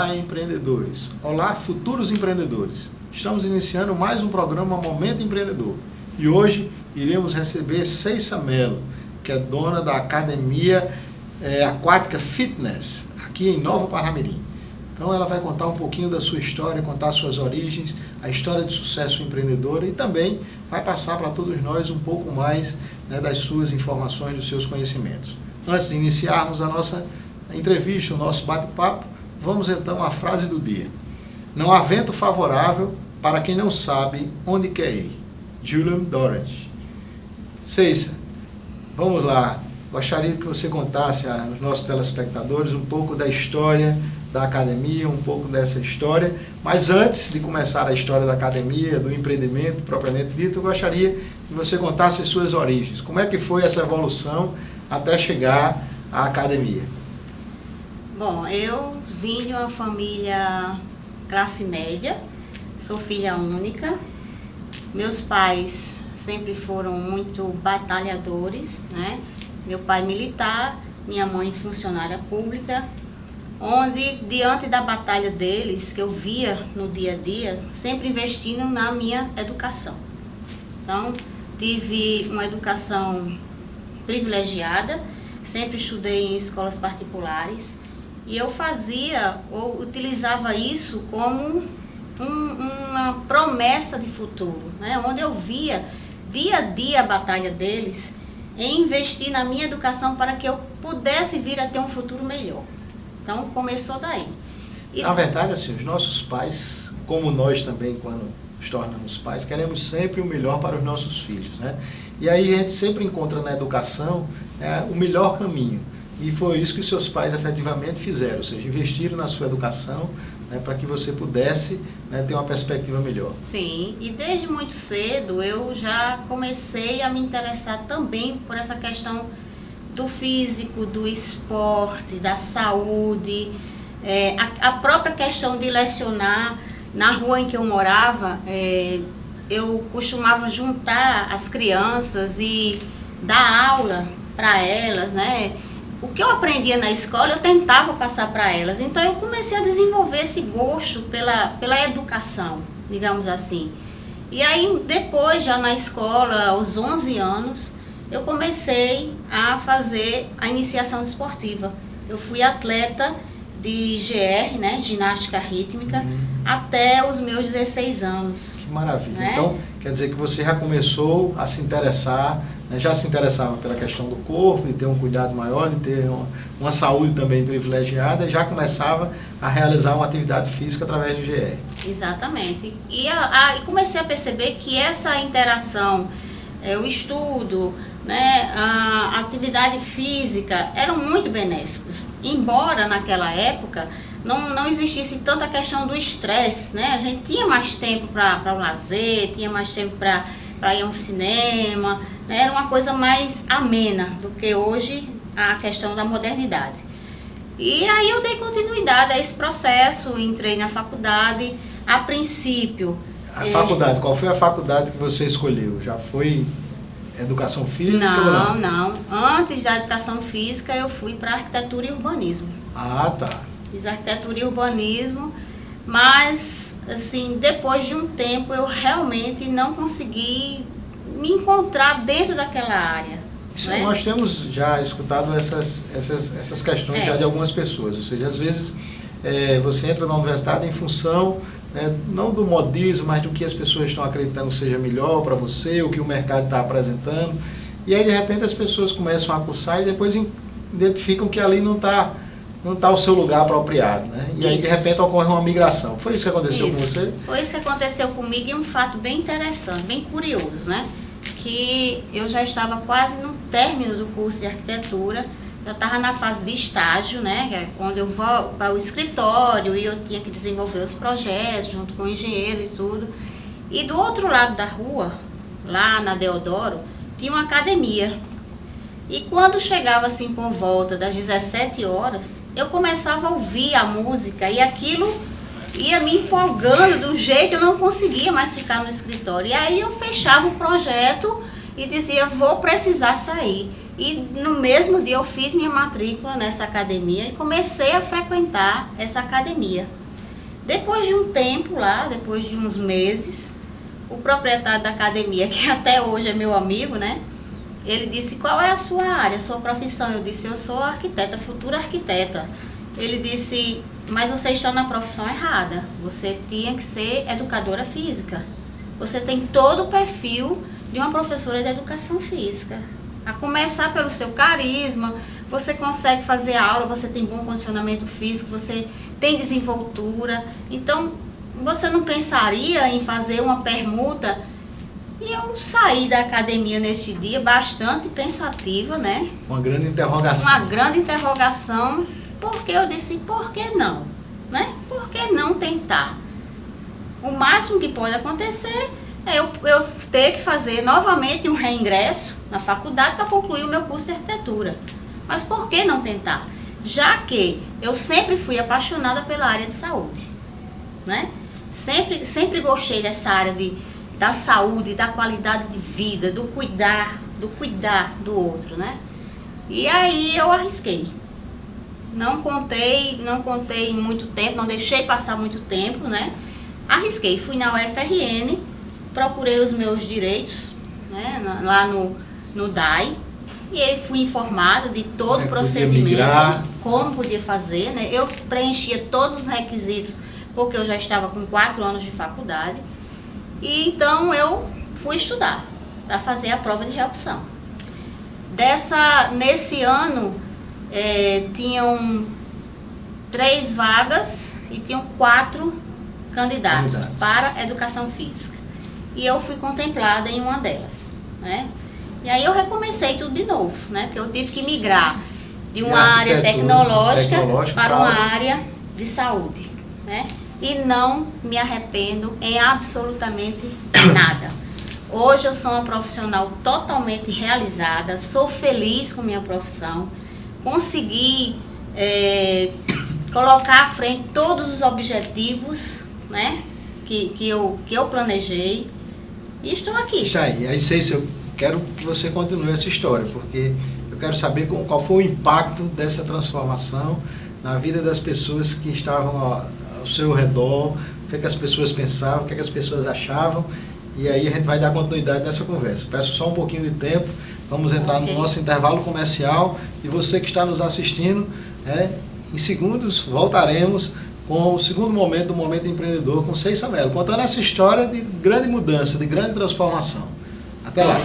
Olá, empreendedores. Olá, futuros empreendedores. Estamos iniciando mais um programa Momento Empreendedor. E hoje iremos receber Ceissa Mello, que é dona da Academia Aquática Fitness, aqui em Nova Parnamirim. Então ela vai contar um pouquinho da sua história, contar suas origens, a história de sucesso empreendedora e também vai passar para todos nós um pouco mais, né, das suas informações, dos seus conhecimentos. Antes de iniciarmos a nossa entrevista, o nosso bate-papo, vamos então à frase do dia. Não há vento favorável para quem não sabe onde quer ir. Julian Dorothy. Ceissa, vamos lá. Gostaria que você contasse aos nossos telespectadores um pouco da história da academia, um pouco dessa história. Mas antes de começar a história da academia, do empreendimento propriamente dito, eu gostaria que você contasse as suas origens. Como é que foi essa evolução até chegar à academia? Bom, eu vim de uma família classe média, sou filha única. Meus pais sempre foram muito batalhadores, né? Meu pai militar, minha mãe funcionária pública, onde diante da batalha deles, que eu via no dia a dia, sempre investindo na minha educação. Então, tive uma educação privilegiada, sempre estudei em escolas particulares e eu fazia ou utilizava isso como uma promessa de futuro, né? Onde eu via dia a dia a batalha deles em investir na minha educação para que eu pudesse vir a ter um futuro melhor. Então começou daí. Na verdade, assim, os nossos pais, como nós também, quando nos tornamos pais, queremos sempre o melhor para os nossos filhos, né? E aí a gente sempre encontra na educação, né, o melhor caminho. E foi isso que os seus pais efetivamente fizeram, ou seja, investiram na sua educação, né, para que você pudesse, né, ter uma perspectiva melhor. Sim, e desde muito cedo eu já comecei a me interessar também por essa questão do físico, do esporte, da saúde, a própria questão de lecionar. Na rua em que eu morava, eu costumava juntar as crianças e dar aula para elas, né? O que eu aprendia na escola, eu tentava passar para elas. Então, eu comecei a desenvolver esse gosto pela educação, digamos assim. E aí, depois, já na escola, aos 11 anos, eu comecei a fazer a iniciação esportiva. Eu fui atleta de GR, né, ginástica rítmica, até os meus 16 anos. Que maravilha. Né? Então, quer dizer que você já começou a se interessar, né, já se interessava pela questão do corpo, de ter um cuidado maior, de ter uma saúde também privilegiada, e já começava a realizar uma atividade física através do GR. Exatamente. E comecei a perceber que essa interação, o estudo, né, a atividade física eram muito benéficos. Embora naquela época não existisse tanta questão do estresse, né? A gente tinha mais tempo para o lazer, tinha mais tempo para ir a um cinema, né? Era uma coisa mais amena do que hoje a questão da modernidade. E aí eu dei continuidade a esse processo, entrei na faculdade, a princípio. A faculdade, qual foi a faculdade que você escolheu? Já foi educação física ou não? Não. Antes da educação física eu fui para arquitetura e urbanismo. Ah, tá. Fiz arquitetura e urbanismo, mas assim, depois de um tempo eu realmente não consegui me encontrar dentro daquela área. Isso, né? Nós temos já escutado essas questões já de algumas pessoas, ou seja, às vezes você entra na universidade em função, né, não do modismo, mas do que as pessoas estão acreditando seja melhor para você, o que o mercado está apresentando, e aí de repente as pessoas começam a cursar e depois identificam que ali não está o seu lugar apropriado, né? E aí de repente ocorre uma migração. Foi isso que aconteceu com você? Foi isso que aconteceu comigo, e um fato bem interessante, bem curioso, né? Que eu já estava quase no término do curso de arquitetura, eu estava na fase de estágio, né? Onde eu vou para o escritório e eu tinha que desenvolver os projetos junto com o engenheiro e tudo. E do outro lado da rua, lá na Deodoro, tinha uma academia. E quando chegava assim por volta das 17 horas, eu começava a ouvir a música e aquilo ia me empolgando de um jeito, eu não conseguia mais ficar no escritório. E aí eu fechava o projeto e dizia, vou precisar sair. E no mesmo dia eu fiz minha matrícula nessa academia e comecei a frequentar essa academia. Depois de um tempo lá, depois de uns meses, o proprietário da academia, que até hoje é meu amigo, né? Ele disse, qual é a sua área, a sua profissão? Eu disse, eu sou arquiteta, futura arquiteta. Ele disse, mas você está na profissão errada. Você tinha que ser educadora física. Você tem todo o perfil de uma professora de educação física. A começar pelo seu carisma, você consegue fazer aula, você tem bom condicionamento físico, você tem desenvoltura. Então, você não pensaria em fazer uma permuta? E eu saí da academia neste dia bastante pensativa, né? Uma grande interrogação. Uma grande interrogação, porque eu disse, por que não? Né? Por que não tentar? O máximo que pode acontecer é eu ter que fazer novamente um reingresso na faculdade para concluir o meu curso de arquitetura. Mas por que não tentar? Já que eu sempre fui apaixonada pela área de saúde, né? Sempre gostei dessa área da saúde, da qualidade de vida, do cuidar do outro, né? E aí eu arrisquei. Não contei muito tempo, não deixei passar muito tempo, né? Arrisquei, fui na UFRN, procurei os meus direitos, né? Lá no DAI, e aí fui informada de todo o procedimento, como podia fazer, né? Eu preenchia todos os requisitos, porque eu já estava com 4 anos de faculdade. E então eu fui estudar para fazer a prova de reopção. Nesse ano, tinham 3 vagas e tinham 4 candidatos para educação física. E eu fui contemplada em uma delas, né? E aí eu recomecei tudo de novo, né? Porque eu tive que migrar de uma área tecnológica para uma área de saúde, né? E não me arrependo em absolutamente nada. Hoje eu sou uma profissional totalmente realizada, sou feliz com minha profissão, consegui colocar à frente todos os objetivos, né, que eu planejei, e estou aqui. Está aí. Aí, Cécia, eu quero que você continue essa história, porque eu quero saber qual foi o impacto dessa transformação na vida das pessoas que estavam ao seu redor, o que é que as pessoas pensavam, o que é que as pessoas achavam, e aí a gente vai dar continuidade nessa conversa. Peço só um pouquinho de tempo, vamos entrar no nosso intervalo comercial, e você que está nos assistindo, em segundos voltaremos com o segundo momento do Momento Empreendedor com Cécia Mello, contando essa história de grande mudança, de grande transformação. Até lá!